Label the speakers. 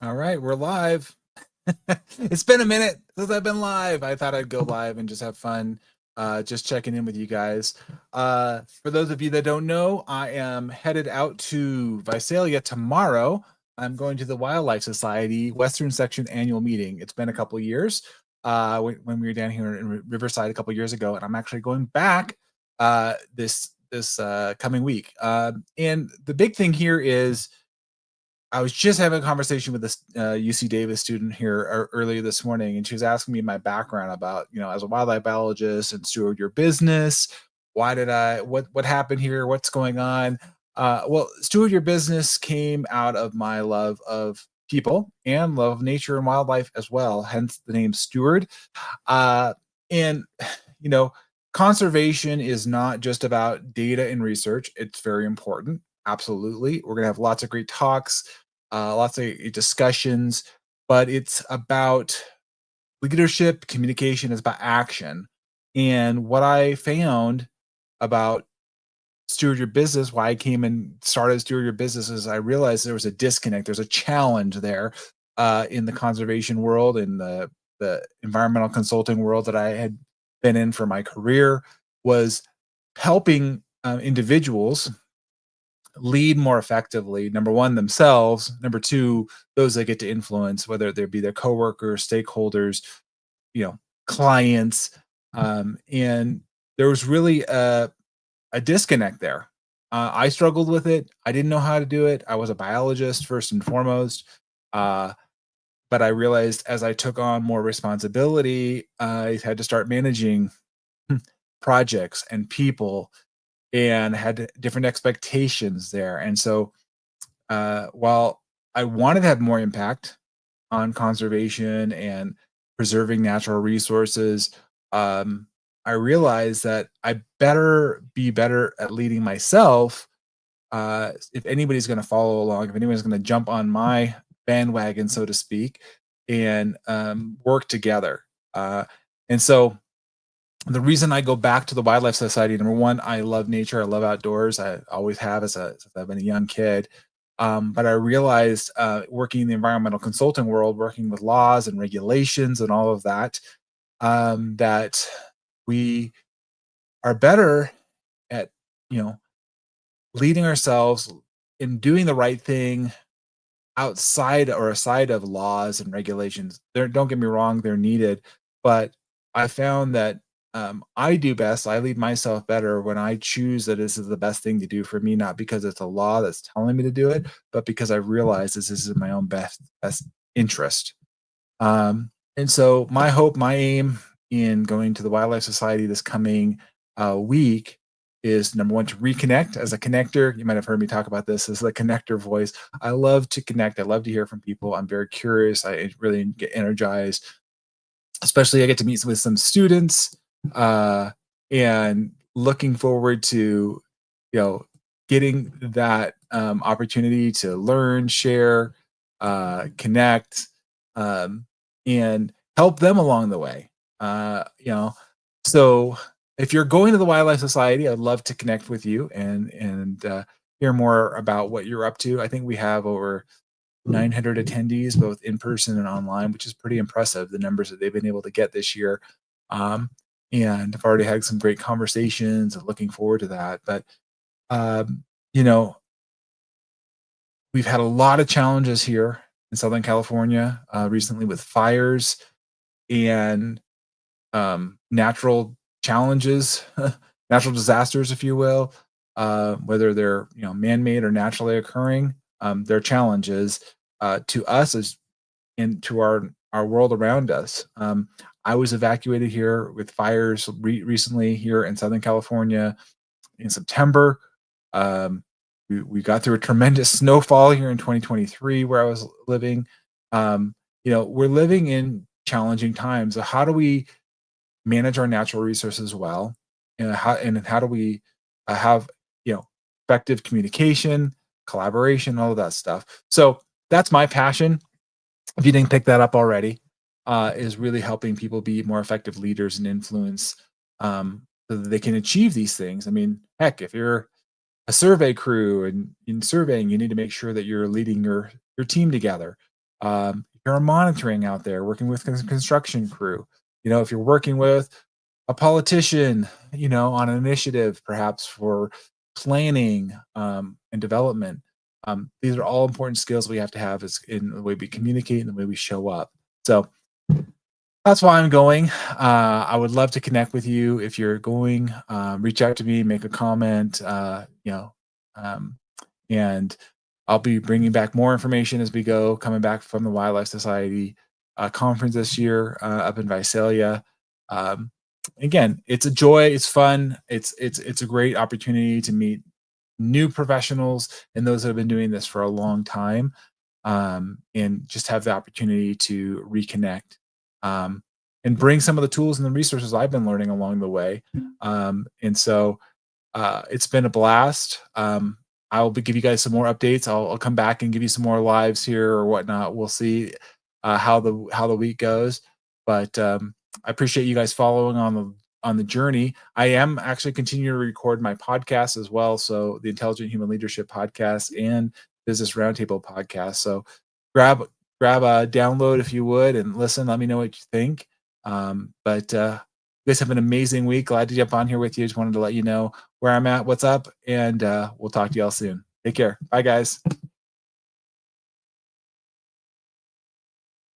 Speaker 1: All right, we're live. It's been a minute since I've been live. I thought I'd go live and just have fun, just checking in with you guys. For those of you that don't know, I am headed out to Visalia tomorrow. I'm going to the Wildlife Society Western Section Annual Meeting. It's been a couple of years when we were down here in Riverside a couple of years ago, and I'm actually going back this coming week. And the big thing here is I was just having a conversation with this UC Davis student here earlier this morning, and she was asking me my background about, as a wildlife biologist and steward your business. Why did what happened here? What's going on? Well, steward your business came out of my love of people and love of nature and wildlife as well, hence the name steward. Uh, and, you know, conservation is not just about data and research, it's very important. Absolutely. We're going to have lots of great talks, lots of discussions, but it's about leadership, communication, is about action. And what I found about Steward Your Business, why I came and started Steward Your Business, is I realized there was a disconnect. There's a challenge there in the conservation world, in the environmental consulting world that I had been in for my career, was helping individuals lead more effectively. Number one, themselves. Number two, those that get to influence, whether they be their coworkers, stakeholders, you know, clients. And there was really a disconnect there. I struggled with it. I didn't know how to do it. I was a biologist first and foremost. Uh, but I realized as I took on more responsibility, I had to start managing projects and people and had different expectations there. And so while I wanted to have more impact on conservation and preserving natural resources, um, I realized that I better be better at leading myself. If anybody's going to follow along, if anyone's going to jump on my bandwagon, so to speak, and work together. And so the reason I go back to the Wildlife Society, number one, I love nature. I love outdoors. I always have since I've been a young kid. But I realized working in the environmental consulting world, working with laws and regulations and all of that, that we are better at, you know, leading ourselves in doing the right thing outside or aside of laws and regulations. There, don't get me wrong, they're needed, but I found that I do best. I lead myself better when I choose that this is the best thing to do for me, not because it's a law that's telling me to do it, but because I realize this is in my own best interest. And so my hope, my aim in going to the Wildlife Society this coming week is number one, to reconnect as a connector. You might have heard me talk about this as the connector voice. I love to connect. I love to hear from people. I'm very curious. I really get energized, especially I get to meet with some students and looking forward to, getting that opportunity to learn, share, connect, um, and help them along the way. So if you're going to the Wildlife Society, I'd love to connect with you and hear more about what you're up to. I think we have over 900 attendees, both in person and online, which is pretty impressive, the numbers that they've been able to get this year. Um, and I've already had some great conversations and looking forward to that. But, um, you know, we've had a lot of challenges here in Southern California recently with fires and natural challenges, natural disasters, if you will, whether they're man-made or naturally occurring. They're challenges to us as and to our world around us. I was evacuated here with fires recently here in Southern California in September. Um, we got through a tremendous snowfall here in 2023 where I was living. We're living in challenging times. So how do we manage our natural resources well, and how do we have effective communication, collaboration, all of that stuff. So that's my passion. If you didn't pick that up already, is really helping people be more effective leaders and influence, so that they can achieve these things. I mean, heck, if you're a survey crew and in surveying, you need to make sure that you're leading your team together. If you're monitoring out there, working with construction crew, if you're working with a politician, on an initiative, perhaps for planning and development. These are all important skills we have to have is in the way we communicate and the way we show up. So that's why I'm going. I would love to connect with you. If you're going, reach out to me, make a comment, um, and I'll be bringing back more information as we go, coming back from the Wildlife Society conference this year up in Visalia. Um, Again, it's a joy. It's fun. It's a great opportunity to meet new professionals and those that have been doing this for a long time, and just have the opportunity to reconnect, um, and bring some of the tools and the resources I've been learning along the way. And so it's been a blast. I'll give you guys some more updates. I'll come back and give you some more lives here or whatnot. We'll see how the week goes, but I appreciate you guys following on the journey. I am actually continuing to record my podcast as well, so the Intelligent Human Leadership podcast and Business Roundtable podcast. So grab grab a download if you would and listen. Let me know what you think. But you guys have an amazing week. Glad to jump on here with you. Just wanted to let you know where I'm at, what's up, and we'll talk to y'all soon. Take care. Bye, guys.